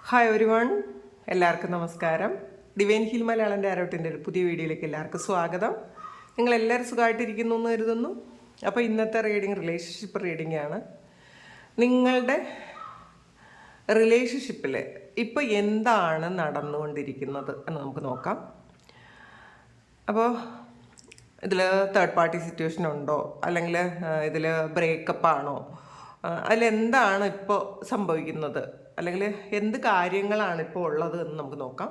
Hi everyone, എല്ലാവർക്കും നമസ്കാരം. Divine heal Malayalam ടാരോട്ടിൻ്റെ ഒരു പുതിയ വീഡിയോയിലേക്ക് എല്ലാവർക്കും സ്വാഗതം. നിങ്ങളെല്ലാവരും സുഖമായിട്ടിരിക്കുന്നു എന്ന് കരുതുന്നു. അപ്പോൾ ഇന്നത്തെ റീഡിങ് റിലേഷൻഷിപ്പ് റീഡിംഗ് ആണ്. നിങ്ങളുടെ റിലേഷൻഷിപ്പിൽ ഇപ്പോൾ എന്താണ് നടന്നുകൊണ്ടിരിക്കുന്നത് എന്ന് നമുക്ക് നോക്കാം. അപ്പോൾ ഇതിൽ തേർഡ് പാർട്ടി സിറ്റുവേഷൻ ഉണ്ടോ, അല്ലെങ്കിൽ ഇതിൽ ബ്രേക്കപ്പ് ആണോ, അതിലെന്താണ് ഇപ്പോൾ സംഭവിക്കുന്നത്, അല്ലെങ്കിൽ എന്ത് കാര്യങ്ങളാണ് ഇപ്പോൾ ഉള്ളത് എന്ന് നമുക്ക് നോക്കാം.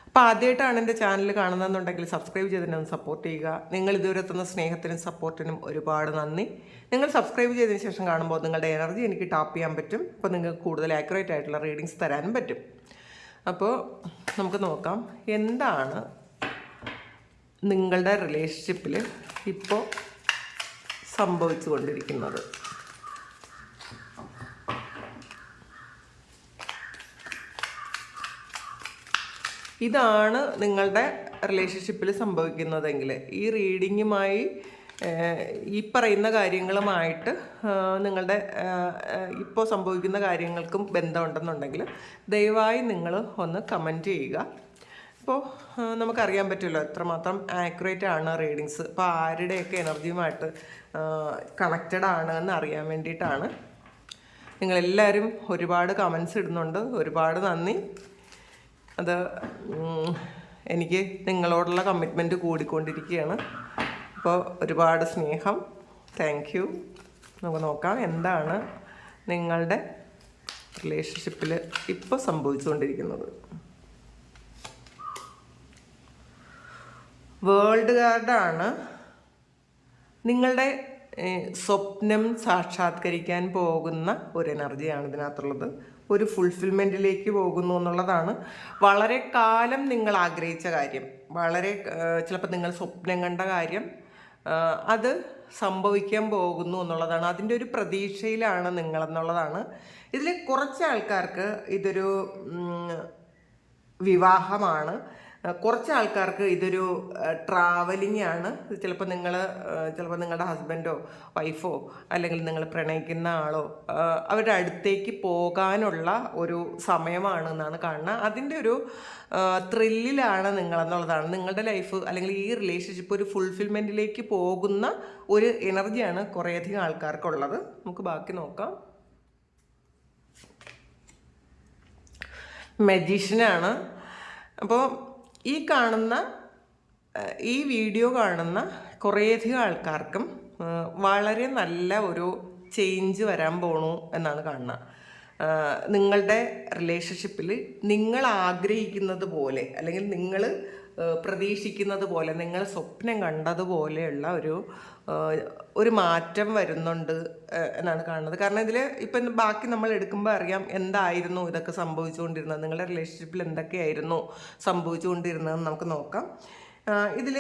അപ്പോൾ ആദ്യമായിട്ടാണ് എൻ്റെ ചാനൽ കാണുന്നതെന്നുണ്ടെങ്കിൽ സബ്സ്ക്രൈബ് ചെയ്തതിനൊന്ന് സപ്പോർട്ട് ചെയ്യുക. നിങ്ങൾ ഇതുവരെ എത്തുന്ന സ്നേഹത്തിനും സപ്പോർട്ടിനും ഒരുപാട് നന്ദി. നിങ്ങൾ സബ്സ്ക്രൈബ് ചെയ്തതിന് ശേഷം കാണുമ്പോൾ നിങ്ങളുടെ എനർജി എനിക്ക് ടാപ്പ് ചെയ്യാൻ പറ്റും. അപ്പോൾ നിങ്ങൾക്ക് കൂടുതൽ ആക്യുറേറ്റ് ആയിട്ടുള്ള റീഡിങ്സ് തരാനും പറ്റും. അപ്പോൾ നമുക്ക് നോക്കാം എന്താണ് നിങ്ങളുടെ റിലേഷൻഷിപ്പിൽ ഇപ്പോൾ സംഭവിച്ചു കൊണ്ടിരിക്കുന്നത്. ഇതാണ് നിങ്ങളുടെ റിലേഷൻഷിപ്പിൽ സംഭവിക്കുന്നതെങ്കിൽ ഈ റീഡിങ്ങുമായി ഈ പറയുന്ന കാര്യങ്ങളുമായിട്ട് നിങ്ങളുടെ ഇപ്പോൾ സംഭവിക്കുന്ന കാര്യങ്ങൾക്കും ബന്ധമുണ്ടെന്നുണ്ടെങ്കിൽ ദയവായി നിങ്ങൾ ഒന്ന് കമൻറ്റ് ചെയ്യുക. ഇപ്പോൾ നമുക്കറിയാൻ പറ്റുമല്ലോ എത്രമാത്രം ആക്യുറേറ്റ് ആണ് റീഡിങ്സ്. ഇപ്പോൾ ആരുടെയൊക്കെ എനർജിയുമായിട്ട് കണക്റ്റഡ് ആണ് എന്ന് അറിയാൻ വേണ്ടിയിട്ടാണ്. നിങ്ങളെല്ലാവരും ഒരുപാട് കമൻസ് ഇടുന്നുണ്ട്, ഒരുപാട് നന്ദി. അത് എനിക്ക് നിങ്ങളോടുള്ള കമ്മിറ്റ്മെൻറ്റ് കൂടിക്കൊണ്ടിരിക്കുകയാണ്. അപ്പോൾ ഒരുപാട് സ്നേഹം, താങ്ക് യു. നമുക്ക് നോക്കാം എന്താണ് നിങ്ങളുടെ റിലേഷൻഷിപ്പിൽ ഇപ്പോൾ സംഭവിച്ചുകൊണ്ടിരിക്കുന്നത്. വേൾഡ് കാർഡാണ്. നിങ്ങളുടെ സ്വപ്നം സാക്ഷാത്കരിക്കാൻ പോകുന്ന ഒരു എനർജിയാണ് ഇതിനകത്തുള്ളത്. ഒരു ഫുൾഫിൽമെൻറ്റിലേക്ക് പോകുന്നു എന്നുള്ളതാണ്. വളരെ കാലം നിങ്ങൾ ആഗ്രഹിച്ച കാര്യം, വളരെ ചിലപ്പോൾ നിങ്ങൾ സ്വപ്നം കണ്ട കാര്യം, അത് സംഭവിക്കാൻ പോകുന്നു എന്നുള്ളതാണ്. അതിൻ്റെ ഒരു പ്രതീക്ഷയിലാണ് നിങ്ങളെന്നുള്ളതാണ്. ഇതിൽ കുറച്ച് ആൾക്കാർക്ക് ഇതൊരു വിവാഹമാണ്, കുറച്ച് ആൾക്കാർക്ക് ഇതൊരു ട്രാവലിംഗ് ആണ്. ചിലപ്പോൾ നിങ്ങളുടെ ഹസ്ബൻഡോ വൈഫോ അല്ലെങ്കിൽ നിങ്ങൾ പ്രണയിക്കുന്ന ആളോ അവരുടെ അടുത്തേക്ക് പോകാനുള്ള ഒരു സമയമാണെന്നാണ് കാണുന്നത്. അതിൻ്റെ ഒരു ത്രില്ലിലാണ് നിങ്ങളെന്നുള്ളതാണ്. നിങ്ങളുടെ ലൈഫ് അല്ലെങ്കിൽ ഈ റിലേഷൻഷിപ്പ് ഒരു ഫുൾഫിൽമെൻറ്റിലേക്ക് പോകുന്ന ഒരു എനർജിയാണ് കുറേയധികം ആൾക്കാർക്കുള്ളത്. നമുക്ക് ബാക്കി നോക്കാം. മജീഷ്യനാണ്. അപ്പോൾ ഈ വീഡിയോ കാണുന്ന കുറേയധികം ആൾക്കാർക്കും വളരെ നല്ല ഒരു ചേഞ്ച് വരാൻ പോണു എന്നാണ് കാണുന്നത്. നിങ്ങളുടെ റിലേഷൻഷിപ്പിൽ നിങ്ങൾ ആഗ്രഹിക്കുന്നത് പോലെ അല്ലെങ്കിൽ നിങ്ങൾ പ്രതീക്ഷിക്കുന്നത് പോലെ, നിങ്ങൾ സ്വപ്നം കണ്ടതുപോലെയുള്ള ഒരു മാറ്റം വരുന്നുണ്ട് എന്നാണ് കാണുന്നത്. കാരണം ഇതിൽ ഇപ്പം ബാക്കി നമ്മൾ എടുക്കുമ്പോൾ അറിയാം എന്തായിരുന്നു ഇതൊക്കെ സംഭവിച്ചുകൊണ്ടിരുന്നത്, നിങ്ങളുടെ റിലേഷൻഷിപ്പിൽ എന്തൊക്കെയായിരുന്നു സംഭവിച്ചുകൊണ്ടിരുന്നതെന്ന് നമുക്ക് നോക്കാം. ഇതിൽ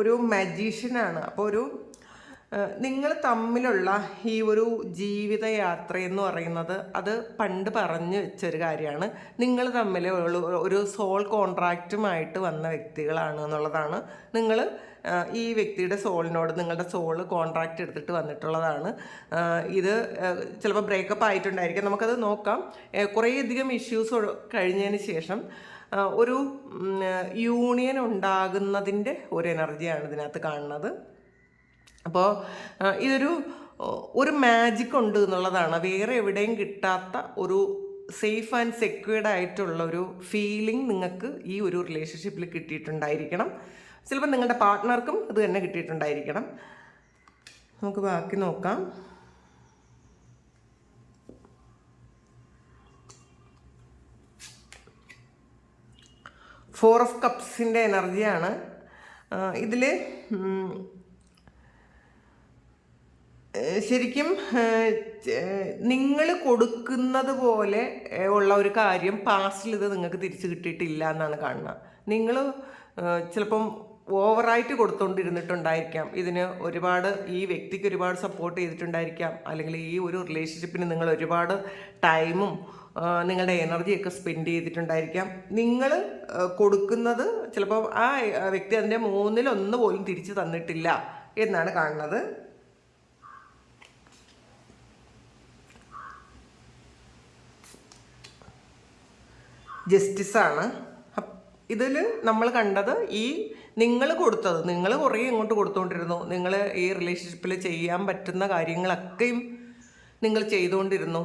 ഒരു മജീഷ്യനാണ്. അപ്പോൾ നിങ്ങൾ തമ്മിലുള്ള ഈ ഒരു ജീവിതയാത്ര എന്ന് പറയുന്നത് അത് പണ്ട് പറഞ്ഞു വെച്ചൊരു കാര്യമാണ്. നിങ്ങൾ തമ്മിൽ ഒരു സോൾ കോൺട്രാക്റ്റുമായിട്ട് വന്ന വ്യക്തികളാണ് എന്നുള്ളതാണ്. നിങ്ങൾ ഈ വ്യക്തിയുടെ സോളിനോട് നിങ്ങളുടെ സോള് കോൺട്രാക്റ്റ് എടുത്തിട്ട് വന്നിട്ടുള്ളതാണ്. ഇത് ചിലപ്പോൾ ബ്രേക്കപ്പ് ആയിട്ടുണ്ടായിരിക്കും, നമുക്കത് നോക്കാം. കുറേയധികം ഇഷ്യൂസ് കഴിഞ്ഞതിന് ശേഷം ഒരു യൂണിയൻ ഉണ്ടാകുന്നതിൻ്റെ ഒരു എനർജിയാണ് ഇതിനകത്ത് കാണുന്നത്. അപ്പോൾ ഒരു മാജിക് ഉണ്ട് എന്നുള്ളതാണ്. വേറെ എവിടെയും കിട്ടാത്ത ഒരു സേഫ് ആൻഡ് സെക്യൂർഡ് ആയിട്ടുള്ള ഒരു ഫീലിംഗ് നിങ്ങൾക്ക് ഈ ഒരു റിലേഷൻഷിപ്പിൽ കിട്ടിയിട്ടുണ്ടായിരിക്കണം. ചിലപ്പോൾ നിങ്ങളുടെ പാർട്ട്ണർക്കും ഇത് തന്നെ കിട്ടിയിട്ടുണ്ടായിരിക്കണം. നമുക്ക് ബാക്കി നോക്കാം. ഫോർ ഓഫ് കപ്സിൻ്റെ എനർജിയാണ് ഇതിൽ. ശരിക്കും നിങ്ങൾ കൊടുക്കുന്നത് പോലെ ഉള്ള ഒരു കാര്യം പാസ്റ്റിൽ ഇത് നിങ്ങൾക്ക് തിരിച്ചു കിട്ടിയിട്ടില്ല എന്നാണ് കാണുന്നത്. നിങ്ങൾ ചിലപ്പം ഓവറായിട്ട് കൊടുത്തുകൊണ്ടിരുന്നിട്ടുണ്ടായിരിക്കാം. ഇതിന് ഈ വ്യക്തിക്ക് ഒരുപാട് സപ്പോർട്ട് ചെയ്തിട്ടുണ്ടായിരിക്കാം. അല്ലെങ്കിൽ ഈ ഒരു റിലേഷൻഷിപ്പിന് നിങ്ങൾ ഒരുപാട് ടൈമും നിങ്ങളുടെ എനർജിയൊക്കെ സ്പെൻഡ് ചെയ്തിട്ടുണ്ടായിരിക്കാം. നിങ്ങൾ കൊടുക്കുന്നത് ചിലപ്പോൾ ആ വ്യക്തി അതിൻ്റെ 1/3 പോലും തിരിച്ചു തന്നിട്ടില്ല എന്നാണ് കാണുന്നത്. ജസ്റ്റിസാണ്. ഇതിൽ നമ്മൾ കണ്ടത് ഈ നിങ്ങൾ കൊടുത്തത്, നിങ്ങൾ കുറേ ഇങ്ങോട്ട് കൊടുത്തുകൊണ്ടിരുന്നു, നിങ്ങൾ ഈ റിലേഷൻഷിപ്പിൽ ചെയ്യാൻ പറ്റുന്ന കാര്യങ്ങളൊക്കെയും നിങ്ങൾ ചെയ്തുകൊണ്ടിരുന്നു.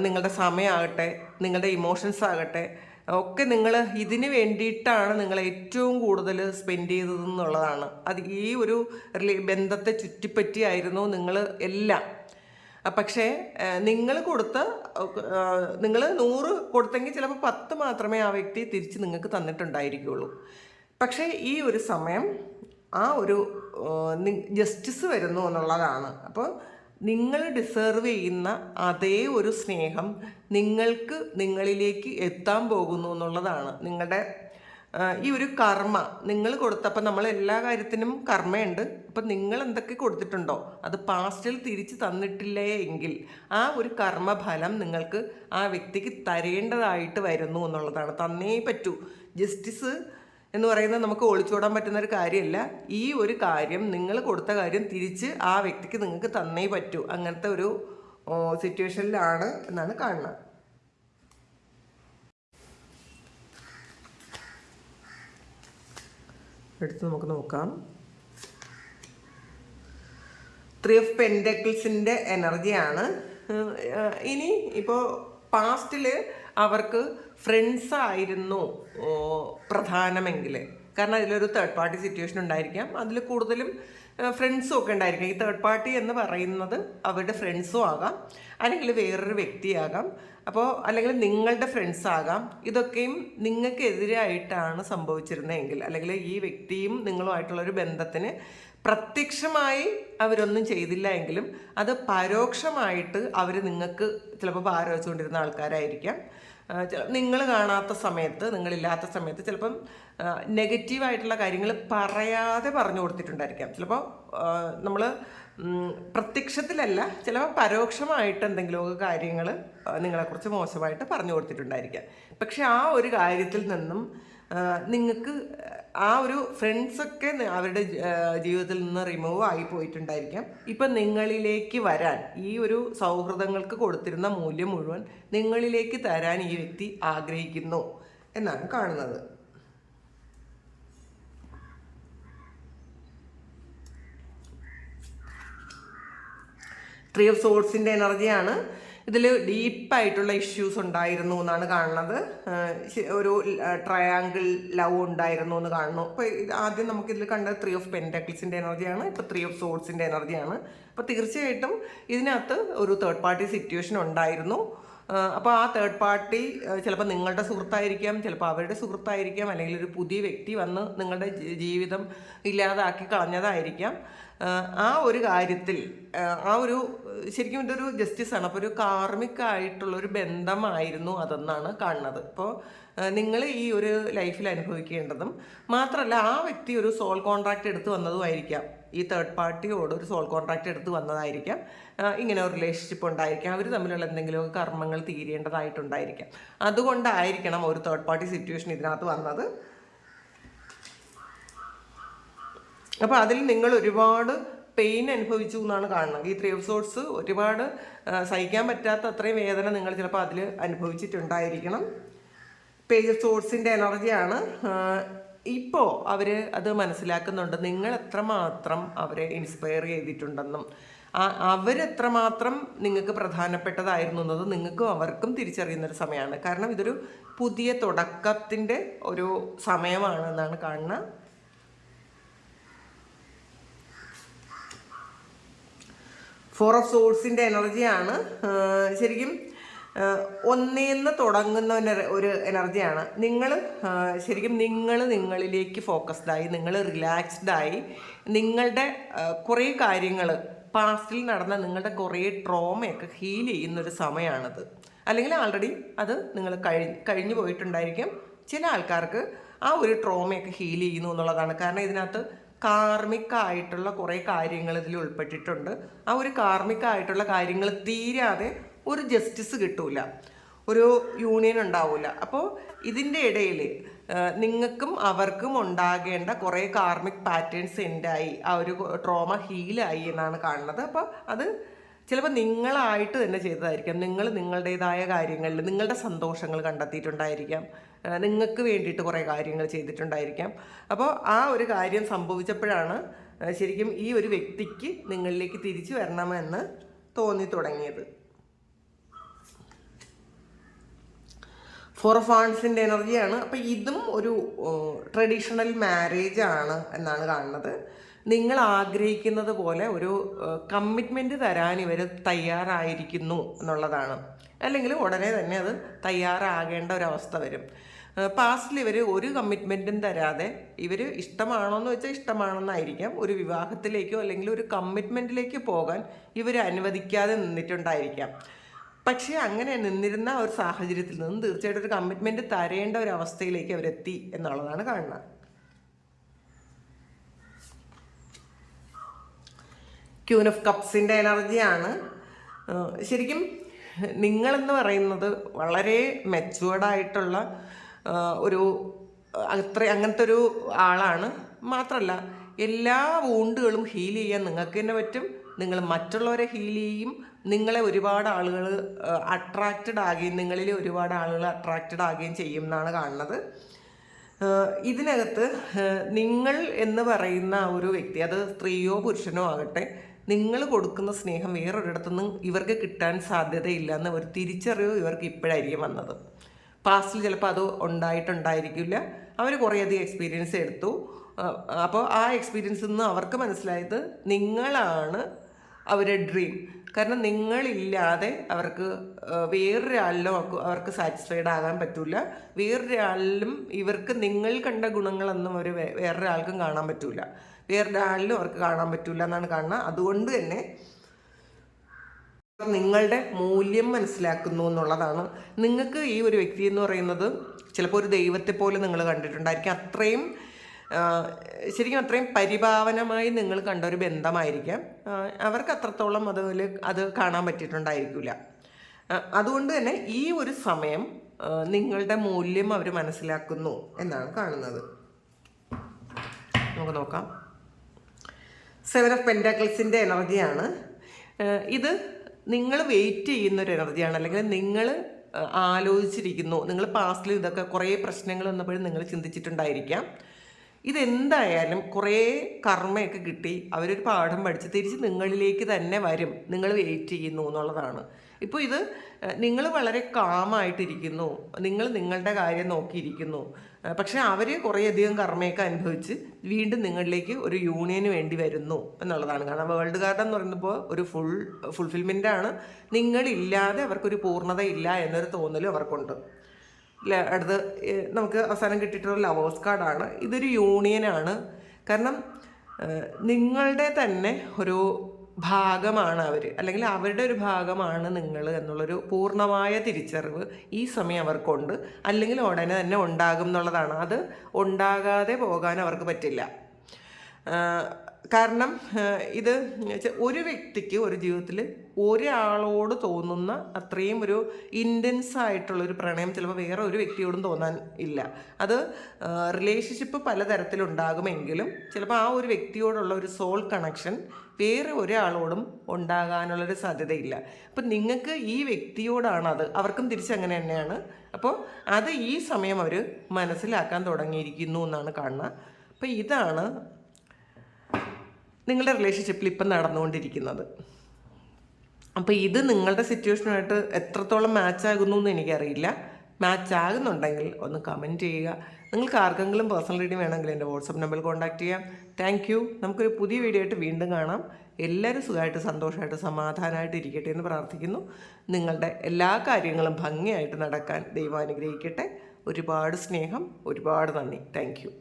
നിങ്ങളുടെ സമയമാകട്ടെ, നിങ്ങളുടെ ഇമോഷൻസ് ആകട്ടെ ഒക്കെ നിങ്ങൾ ഇതിന് വേണ്ടിയിട്ടാണ് നിങ്ങൾ ഏറ്റവും കൂടുതൽ സ്പെൻഡ് ചെയ്തതെന്നുള്ളതാണ്. അത് ഈ ഒരു ബന്ധത്തെ ചുറ്റിപ്പറ്റിയായിരുന്നു നിങ്ങൾ എല്ലാം. പക്ഷേ നിങ്ങൾ കൊടുത്ത, നിങ്ങൾ 100 കൊടുത്തെങ്കിൽ ചിലപ്പോൾ 10 മാത്രമേ ആ വ്യക്തി തിരിച്ച് നിങ്ങൾക്ക് തന്നിട്ടുണ്ടായിരിക്കുകയുള്ളൂ. പക്ഷേ ഈ ഒരു സമയം ആ ഒരു ജസ്റ്റിസ് വരുന്നു എന്നുള്ളതാണ്. അപ്പോൾ നിങ്ങൾ ഡിസേർവ് ചെയ്യുന്ന അതേ ഒരു സ്നേഹം നിങ്ങൾക്ക് നിങ്ങളിലേക്ക് എത്താൻ പോകുന്നു എന്നുള്ളതാണ്. നിങ്ങളുടെ ഈ ഒരു കർമ്മ നിങ്ങൾ കൊടുത്തപ്പോൾ, നമ്മൾ എല്ലാ കാര്യത്തിനും കർമ്മയുണ്ട്. അപ്പം നിങ്ങൾ എന്തൊക്കെ കൊടുത്തിട്ടുണ്ടോ അത് പാസ്റ്റിൽ തിരിച്ച് തന്നിട്ടില്ലേ എങ്കിൽ ആ ഒരു കർമ്മഫലം നിങ്ങൾക്ക് ആ വ്യക്തിക്ക് തരേണ്ടതായിട്ട് വരുന്നു എന്നുള്ളതാണ്. തന്നേ പറ്റൂ. ജസ്റ്റിസ് എന്ന് പറയുന്നത് നമുക്ക് ഒളിച്ചോടാൻ പറ്റുന്ന ഒരു കാര്യമല്ല. ഈ ഒരു കാര്യം, നിങ്ങൾ കൊടുത്ത കാര്യം തിരിച്ച് ആ വ്യക്തിക്ക് നിങ്ങൾക്ക് തന്നേ പറ്റൂ. അങ്ങനത്തെ ഒരു സിറ്റുവേഷനിലാണ് എന്നാണ് കാണുന്നത്. എടുത്ത് നമുക്ക് നോക്കാം. 3 ഓഫ് പെൻഡക്കിൾസിൻ്റെ എനർജിയാണ്. ഇനി ഇപ്പോൾ പാസ്റ്റിൽ അവർക്ക് ഫ്രണ്ട്സ് ആയിരുന്നു പ്രധാനമെങ്കിൽ, കാരണം അതിലൊരു തേർഡ് പാർട്ടി സിറ്റുവേഷൻ ഉണ്ടായിരിക്കാം. അതിൽ കൂടുതലും ഫ്രണ്ട്സും ഒക്കെ ഉണ്ടായിരിക്കാം. ഈ തേർഡ് പാർട്ടി എന്ന് പറയുന്നത് അവരുടെ ഫ്രണ്ട്സും ആകാം, അല്ലെങ്കിൽ വേറൊരു വ്യക്തിയാകാം, അപ്പോൾ അല്ലെങ്കിൽ നിങ്ങളുടെ ഫ്രണ്ട്സ് ആകാം. ഇതൊക്കെയും നിങ്ങൾക്കെതിരായിട്ടാണ് സംഭവിച്ചിരുന്നതെങ്കിൽ, അല്ലെങ്കിൽ ഈ വ്യക്തിയും നിങ്ങളുമായിട്ടുള്ളൊരു ബന്ധത്തിന് പ്രത്യക്ഷമായി അവരൊന്നും ചെയ്തില്ല എങ്കിലും അത് പരോക്ഷമായിട്ട് അവർ നിങ്ങൾക്ക് ചിലപ്പോൾ ഭാരം വെച്ചുകൊണ്ടിരുന്ന ആൾക്കാരായിരിക്കാം. നിങ്ങൾ കാണാത്ത സമയത്ത്, നിങ്ങളില്ലാത്ത സമയത്ത് ചിലപ്പം നെഗറ്റീവായിട്ടുള്ള കാര്യങ്ങൾ പറയാതെ പറഞ്ഞു കൊടുത്തിട്ടുണ്ടായിരിക്കാം. ചിലപ്പോൾ നമ്മൾ പ്രത്യക്ഷത്തിലല്ല, ചിലപ്പോൾ പരോക്ഷമായിട്ട് എന്തെങ്കിലുമൊക്കെ കാര്യങ്ങൾ നിങ്ങളെക്കുറിച്ച് മോശമായിട്ട് പറഞ്ഞു കൊടുത്തിട്ടുണ്ടായിരിക്കാം. പക്ഷെ ആ ഒരു കാര്യത്തിൽ നിന്നും നിങ്ങൾക്ക് ആ ഒരു ഫ്രണ്ട്സൊക്കെ അവരുടെ ജീവിതത്തിൽ നിന്ന് റിമൂവ് ആയി പോയിട്ടുണ്ടായിരിക്കാം. ഇപ്പം നിങ്ങളിലേക്ക് വരാൻ, ഈ ഒരു സൗഹൃദങ്ങൾക്ക് കൊടുത്തിരുന്ന മൂല്യം മുഴുവൻ നിങ്ങളിലേക്ക് തരാൻ ഈ വ്യക്തി ആഗ്രഹിക്കുന്നു എന്നാണ് കാണുന്നത്. ത്രീ ഓഫ് സോർഡ്സിൻ്റെ എനർജിയാണ്. ഇതിൽ ഡീപ്പായിട്ടുള്ള ഇഷ്യൂസ് ഉണ്ടായിരുന്നു എന്നാണ് കാണുന്നത്. ഒരു ട്രയാങ്കിൾ ലവ് ഉണ്ടായിരുന്നു എന്ന് കാണുന്നു. അപ്പോൾ ആദ്യം നമുക്കിതിൽ കണ്ടത് 3 ഓഫ് പെൻറ്റക്കിൾസിൻ്റെ എനർജിയാണ്. ഇപ്പോൾ 3 ഓഫ് സോർഡ്സിൻ്റെ എനർജിയാണ്. അപ്പോൾ തീർച്ചയായിട്ടും ഇതിനകത്ത് ഒരു തേർഡ് പാർട്ടി സിറ്റുവേഷൻ ഉണ്ടായിരുന്നു. അപ്പോൾ ആ തേർഡ് പാർട്ടി ചിലപ്പോൾ നിങ്ങളുടെ സുഹൃത്തായിരിക്കാം, ചിലപ്പോൾ അവരുടെ സുഹൃത്തായിരിക്കാം, അല്ലെങ്കിൽ ഒരു പുതിയ വ്യക്തി വന്ന് നിങ്ങളുടെ ജീവിതം ഇല്ലാതാക്കി കളഞ്ഞതായിരിക്കാം. ആ ഒരു കാര്യത്തിൽ ആ ഒരു ശരിക്കും ഇതൊരു ജസ്റ്റിസാണ്. അപ്പോൾ ഒരു കാർമികമായിട്ടുള്ളൊരു ബന്ധമായിരുന്നു അതെന്നാണ് കാണുന്നത്. അപ്പോൾ നിങ്ങൾ ഈ ഒരു ലൈഫിൽ അനുഭവിക്കേണ്ടതും മാത്രമല്ല, ആ വ്യക്തി ഒരു സോൾ കോൺട്രാക്റ്റ് എടുത്ത് വന്നതുമായിരിക്കാം. ഈ തേർഡ് പാർട്ടിയോട് ഒരു സോൾ കോൺട്രാക്റ്റ് എടുത്ത് വന്നതായിരിക്കാം. ഇങ്ങനെ ഒരു റിലേഷൻഷിപ്പ് ഉണ്ടായിരിക്കാം. അവർ തമ്മിലുള്ള എന്തെങ്കിലും കർമ്മങ്ങൾ തീരേണ്ടതായിട്ടുണ്ടായിരിക്കാം. അതുകൊണ്ടായിരിക്കണം ഒരു തേർഡ് പാർട്ടി സിറ്റുവേഷൻ ഇതിനകത്ത് വന്നത്. അപ്പോൾ അതിൽ നിങ്ങൾ ഒരുപാട് പെയിൻ അനുഭവിച്ചു എന്നാണ് കാണുന്നത്. ഈ 3 ഓഫ് സോർഡ്സ് ഒരുപാട് സഹിക്കാൻ പറ്റാത്ത അത്രയും വേദന നിങ്ങൾ ചിലപ്പോൾ അതിൽ അനുഭവിച്ചിട്ടുണ്ടായിരിക്കണം. പേജ് ഓഫ് സോർഡ്സിൻ്റെ എനർജിയാണ്. ഇപ്പോൾ അവർ അത് മനസ്സിലാക്കുന്നുണ്ട്, നിങ്ങൾ എത്രമാത്രം അവരെ ഇൻസ്പയർ ചെയ്തിട്ടുണ്ടെന്നും അവരെത്രമാത്രം നിങ്ങൾക്ക് പ്രധാനപ്പെട്ടതായിരുന്നു എന്നത് നിങ്ങൾക്കും അവർക്കും തിരിച്ചറിയുന്നൊരു സമയമാണ്. കാരണം ഇതൊരു പുതിയ തുടക്കത്തിൻ്റെ ഒരു സമയമാണ് എന്നാണ് കാണുന്നത്. 4 ഓഫ് സോഴ്സിൻ്റെ എനർജിയാണ്. ശരിക്കും ഒന്നേന്ന് തുടങ്ങുന്ന ഒരു എനർജിയാണ്. നിങ്ങൾ ശരിക്കും നിങ്ങളിലേക്ക് ഫോക്കസ്ഡായി, നിങ്ങൾ റിലാക്സ്ഡായി, നിങ്ങളുടെ കുറേ കാര്യങ്ങൾ പാസ്റ്റിൽ നടന്ന നിങ്ങളുടെ കുറേ ട്രോമയൊക്കെ ഹീൽ ചെയ്യുന്നൊരു സമയമാണത്. അല്ലെങ്കിൽ ആൾറെഡി അത് നിങ്ങൾ കഴിഞ്ഞു പോയിട്ടുണ്ടായിരിക്കും. ചില ആൾക്കാർക്ക് ആ ഒരു ട്രോമയൊക്കെ ഹീൽ ചെയ്യുന്നു എന്നുള്ളതാണ്. കാരണം ഇതിനകത്ത് കാർമികമായിട്ടുള്ള കുറേ കാര്യങ്ങൾ ഇതിൽ ഉൾപ്പെട്ടിട്ടുണ്ട്. ആ ഒരു കാർമികമായിട്ടുള്ള കാര്യങ്ങൾ തീരാതെ ഒരു ജസ്റ്റിസ് കിട്ടൂല, ഒരു യൂണിയൻ ഉണ്ടാവില്ല. അപ്പോൾ ഇതിൻ്റെ ഇടയിൽ നിങ്ങൾക്കും അവർക്കും ഉണ്ടാകേണ്ട കുറേ കാർമിക് പാറ്റേൺസ് എൻഡായി, ആ ഒരു ട്രോമ ഹീലായി എന്നാണ് കാണുന്നത്. അപ്പോൾ അത് ചിലപ്പോൾ നിങ്ങളായിട്ട് തന്നെ ചെയ്തതായിരിക്കാം. നിങ്ങൾ നിങ്ങളുടേതായ കാര്യങ്ങളിൽ നിങ്ങളുടെ സന്തോഷങ്ങൾ കണ്ടെത്തിയിട്ടുണ്ടായിരിക്കാം. നിങ്ങൾക്ക് വേണ്ടിയിട്ട് കുറേ കാര്യങ്ങൾ ചെയ്തിട്ടുണ്ടായിരിക്കാം. അപ്പോൾ ആ ഒരു കാര്യം സംഭവിച്ചപ്പോഴാണ് ശരിക്കും ഈ ഒരു വ്യക്തിക്ക് നിങ്ങളിലേക്ക് തിരിച്ചു വരണമെന്ന് തോന്നി തുടങ്ങിയത്. ഫോർ ഓഫ് വാണ്ട്സിൻ്റെ എനർജിയാണ്. അപ്പോൾ ഇതും ഒരു ട്രഡീഷണൽ മാരേജ് ആണ് എന്നാണ് കാണുന്നത്. നിങ്ങൾ ആഗ്രഹിക്കുന്നത് പോലെ ഒരു കമ്മിറ്റ്മെൻറ്റ് തരാൻ ഇവർ തയ്യാറായിരിക്കുന്നു എന്നുള്ളതാണ്. അല്ലെങ്കിൽ ഉടനെ തന്നെ അത് തയ്യാറാകേണ്ട ഒരവസ്ഥ വരും. പാസ്റ്റിൽ ഇവർ ഒരു കമ്മിറ്റ്മെൻറ്റും തരാതെ ഇവർ ഇഷ്ടമാണോയെന്ന് വെച്ചാൽ ഇഷ്ടമാണെന്നായിരിക്കാം, ഒരു വിവാഹത്തിലേക്കോ അല്ലെങ്കിൽ ഒരു കമ്മിറ്റ്മെൻറ്റിലേക്ക് പോകാൻ ഇവർ അനുവദിക്കാതെ നിന്നിട്ടുണ്ടായിരിക്കാം. പക്ഷേ അങ്ങനെ നിന്നിരുന്ന ഒരു സാഹചര്യത്തിൽ നിന്ന് തീർച്ചയായിട്ടും ഒരു കമ്മിറ്റ്മെൻറ്റ് തരേണ്ട ഒരു അവസ്ഥയിലേക്ക് അവരെത്തി എന്നുള്ളതാണ് കാണുന്നത്. ക്യൂൻ ഓഫ് കപ്സിൻ്റെ എനർജിയാണ്. ശരിക്കും നിങ്ങളെന്ന് പറയുന്നത് വളരെ മെച്ചുവേർഡായിട്ടുള്ള ഒരു അങ്ങനത്തെ ഒരു ആളാണ്. മാത്രമല്ല എല്ലാ വൂണ്ടുകളും ഹീൽ ചെയ്യാൻ നിങ്ങൾക്ക് തന്നെ പറ്റും. നിങ്ങൾ മറ്റുള്ളവരെ ഹീൽ ചെയ്യും. നിങ്ങളെ ഒരുപാട് ആളുകൾ അട്രാക്റ്റഡ് ആകുകയും നിങ്ങളിൽ ഒരുപാട് ആളുകൾ അട്രാക്റ്റഡ് ആകുകയും ചെയ്യും എന്നാണ് കാണുന്നത്. ഇതിനകത്ത് നിങ്ങൾ എന്ന് പറയുന്ന ഒരു വ്യക്തി, അത് സ്ത്രീയോ പുരുഷനോ ആകട്ടെ, നിങ്ങൾ കൊടുക്കുന്ന സ്നേഹം വേറൊരിടത്തുനിന്നും ഇവർക്ക് കിട്ടാൻ സാധ്യതയില്ല എന്ന ഒരു തിരിച്ചറിവ് ഇവർക്ക് ഇപ്പോഴായിരിക്കും വന്നത്. പാസ്റ്റിൽ ചിലപ്പോൾ അത് ഉണ്ടായിട്ടുണ്ടായിരിക്കില്ല. അവർ കുറേയധികം എക്സ്പീരിയൻസ് എടുത്തു. അപ്പോൾ ആ എക്സ്പീരിയൻസിൽ നിന്ന് അവർക്ക് മനസ്സിലായത് നിങ്ങളാണ് അവരുടെ ഡ്രീം. കാരണം നിങ്ങളില്ലാതെ അവർക്ക് വേറൊരാളിലും അവർക്ക് സാറ്റിസ്ഫൈഡ് ആകാൻ പറ്റില്ല. വേറൊരാളിലും ഇവർക്ക് നിങ്ങൾ കണ്ട ഗുണങ്ങളൊന്നും അവർ വേറൊരാൾക്കും കാണാൻ പറ്റില്ല. വേറൊരാളിലും അവർക്ക് കാണാൻ പറ്റില്ല എന്നാണ് കാണുന്നത്. അതുകൊണ്ട് തന്നെ നിങ്ങളുടെ മൂല്യം മനസ്സിലാക്കുന്നു എന്നുള്ളതാണ്. നിങ്ങൾക്ക് ഈ ഒരു വ്യക്തി എന്ന് പറയുന്നത് ചിലപ്പോൾ ഒരു ദൈവത്തെ പോലെ നിങ്ങൾ കണ്ടിട്ടുണ്ടായിരിക്കും. ശരിക്കും അത്രയും പരിഭാവനമായി നിങ്ങൾ കണ്ട ഒരു ബന്ധമായിരിക്കാം. അവർക്ക് അത്രത്തോളം അത് കാണാൻ പറ്റിയിട്ടുണ്ടായിരിക്കില്ല. അതുകൊണ്ട് തന്നെ ഈ ഒരു സമയം നിങ്ങളുടെ മൂല്യം അവർ മനസ്സിലാക്കുന്നു എന്നാണ് കാണുന്നത്. നമുക്ക് നോക്കാം. 7 ഓഫ് പെൻറ്റാക്കിൾസിൻ്റെ എനർജിയാണ്. ഇത് നിങ്ങൾ വെയിറ്റ് ചെയ്യുന്നൊരു എനർജിയാണ്. അല്ലെങ്കിൽ നിങ്ങൾ ആലോചിച്ചിരിക്കുന്നു. നിങ്ങൾ പാസ്റ്റിൽ ഇതൊക്കെ കുറേ പ്രശ്നങ്ങൾ വന്നപ്പോഴും നിങ്ങൾ ചിന്തിച്ചിട്ടുണ്ടായിരിക്കാം. ഇതെന്തായാലും കുറേ കർമ്മയൊക്കെ കിട്ടി അവരൊരു പാഠം പഠിച്ച് തിരിച്ച് നിങ്ങളിലേക്ക് തന്നെ വരും. നിങ്ങൾ വെയിറ്റ് ചെയ്യുന്നു എന്നുള്ളതാണ്. ഇപ്പോൾ ഇത് നിങ്ങൾ വളരെ കാമായിട്ടിരിക്കുന്നു. നിങ്ങൾ നിങ്ങളുടെ കാര്യം നോക്കിയിരിക്കുന്നു. പക്ഷേ അവർ കുറേയധികം കർമ്മയൊക്കെ അനുഭവിച്ച് വീണ്ടും നിങ്ങളിലേക്ക് ഒരു യൂണിയന് വേണ്ടി വരുന്നു എന്നുള്ളതാണ്. കാരണം വേൾഡ് കാർഡ് എന്ന് പറയുമ്പോൾ ഒരു ഫുൾഫിൽമെൻ്റാണ്. നിങ്ങളില്ലാതെ അവർക്കൊരു പൂർണ്ണത ഇല്ല എന്നൊരു തോന്നലും അവർക്കുണ്ട്. അടുത്ത് നമുക്ക് അവസാനം കിട്ടിയിട്ടുള്ള ലവേഴ്സ് കാർഡാണ്. ഇതൊരു യൂണിയനാണ്. കാരണം നിങ്ങളുടെ തന്നെ ഒരു ഭാഗമാണ് അവർ, അല്ലെങ്കിൽ അവരുടെ ഒരു ഭാഗമാണ് നിങ്ങൾ എന്നുള്ളൊരു പൂർണ്ണമായ തിരിച്ചറിവ് ഈ സമയം അവർക്കുണ്ട്. അല്ലെങ്കിൽ ഉടനെ തന്നെ ഉണ്ടാകും എന്നുള്ളതാണ്. അത് ഉണ്ടാകാതെ പോകാൻ അവർക്ക് പറ്റില്ല. കാരണം ഇത് ഒരു വ്യക്തിക്ക് ഒരു ജീവിതത്തിൽ ഒരാളോട് തോന്നുന്ന അത്രയും ഒരു ഇൻറ്റൻസ് ആയിട്ടുള്ളൊരു പ്രണയം ചിലപ്പോൾ വേറെ ഒരു വ്യക്തിയോടും തോന്നാൻ ഇല്ല. അത് റിലേഷൻഷിപ്പ് പലതരത്തിലുണ്ടാകുമെങ്കിലും ചിലപ്പോൾ ആ ഒരു വ്യക്തിയോടുള്ള ഒരു സോൾ കണക്ഷൻ വേറെ ഒരാളോടും ഉണ്ടാകാനുള്ളൊരു സാധ്യതയില്ല. അപ്പം നിങ്ങൾക്ക് ഈ വ്യക്തിയോടാണത്, അവർക്കും തിരിച്ചങ്ങനെ തന്നെയാണ്. അപ്പോൾ അത് ഈ സമയം അവർ മനസ്സിലാക്കാൻ തുടങ്ങിയിരിക്കുന്നു എന്നാണ് കാണുന്നത്. അപ്പോൾ ഇതാണ് നിങ്ങളുടെ റിലേഷൻഷിപ്പിൽ ഇപ്പം നടന്നുകൊണ്ടിരിക്കുന്നത്. അപ്പോൾ ഇത് നിങ്ങളുടെ സിറ്റുവേഷനുമായിട്ട് എത്രത്തോളം മാച്ചാകുന്നു എന്ന് എനിക്കറിയില്ല. മാച്ച് ആകുന്നുണ്ടെങ്കിൽ ഒന്ന് കമൻറ്റ് ചെയ്യുക. നിങ്ങൾക്ക് ആർക്കെങ്കിലും പേഴ്സണൽ റീഡിംഗ് വേണമെങ്കിൽ എൻ്റെ വാട്സപ്പ് നമ്പറിൽ കോൺടാക്റ്റ് ചെയ്യാം. Thank you. നമുക്കൊരു പുതിയ വീഡിയോ ആയിട്ട് വീണ്ടും കാണാം. എല്ലാവരും സുഖമായിട്ട് സന്തോഷമായിട്ട് സമാധാനമായിട്ട് ഇരിക്കട്ടെ എന്ന് പ്രാർത്ഥിക്കുന്നു. നിങ്ങളുടെ എല്ലാ കാര്യങ്ങളും ഭംഗിയായിട്ട് നടക്കാൻ ദൈവം അനുഗ്രഹിക്കട്ടെ. ഒരുപാട് സ്നേഹം, ഒരുപാട് നന്ദി. Thank you.